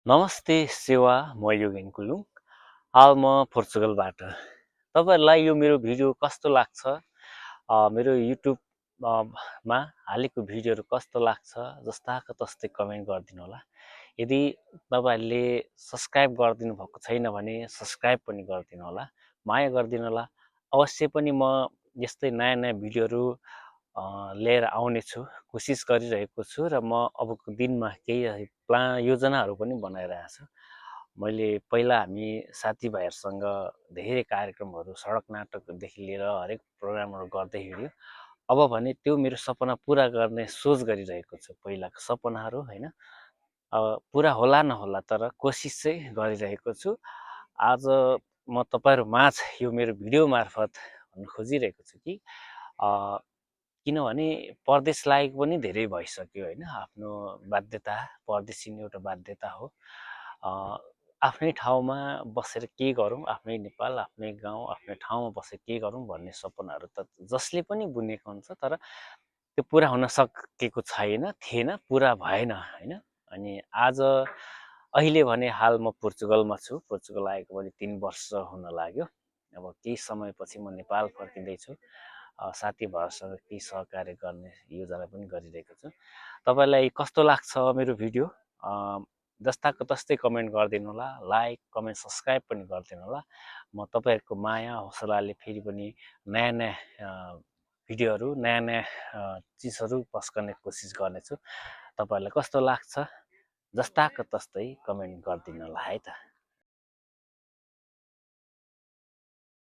नमस्ते सेवा म योगेन कुलुङ हाल म पोर्चुगलबाट तपाईहरुलाई यो मेरो भिडियो कस्तो लाग्छ मेरो युट्युब मा हालेको भिडियोहरु कस्तो लाग्छ जस्ताको तस्तै कमेन्ट गरिदिनु होला यदि तपाईहरुले सब्स्क्राइब गरिदिनु भएको छैन भने सब्स्क्राइब पनि गरिदिनु होला माया गरिदिनु होला अवश्य पनि म यस्तै नयाँ नयाँ भिडियोहरु लिएर आउने छु कोसिस गरिरहेको छु र म अबको दिनमा केही योजनाहरु पनि बनाइरहेको छु मैले पहिला हामी साथीभाइहरुसँग धेरै कार्यक्रमहरु सडक नाटकदेखि लिएर हरेक प्रोग्रामहरु गर्दै हिड्यो अब भने त्यो मेरो सपना पूरा गर्ने सोच गरिरहेको छु पहिलाको सपनाहरु हैन अब पूरा होला नहोला तर कोसिस चाहिँ गरिरहेको छु आज म तपाईहरु माझ यो मेरो भिडियो मार्फत भन्न खोजिरहेको छु कि किनभने परदेश लागेको पनि धेरै भइसक्यो हैन आफ्नो बाध्यता परदेशिनु एउटा बाध्यता हो आफ्नै ठाउँमा बसेर के गरौँ आफ्नै नेपाल आफ्नै गाउँ आफ्नै ठाउँमा बसेर के गरौँ भन्ने सपनाहरु त जसले पनि बुनेको हुन्छ तर त्यो पूरा हुन सकेको थिएन पूरा भएन हैन अनि आज अहिले भने हाल म पोर्चुगलमा छु पोर्चुगल आएको पनि 3 वर्ष हुन लाग्यो अब केही समयपछि म नेपाल फर्किँदै छु साथीभाइहरुसँग केही सहकार्य गर्ने योजना पनि गरिरहेको छु तपाईलाई कस्तो लाग्छ मेरो भिडियो जस्ताको तस्तै कमेन्ट गरिदिनु होला लाइक कमेन्ट सब्स्क्राइब पनि गरिदिनु होला म तपाईहरुको माया हौसलाले फेरि पनि नयाँ नयाँ भिडियोहरु नयाँ नयाँ चीजहरु पस्कने कोसिस गर्नेछु तपाईहरुलाई कस्तो लाग्छ जस्ताको तस्तै कमेन्ट गरिदिनु होला है त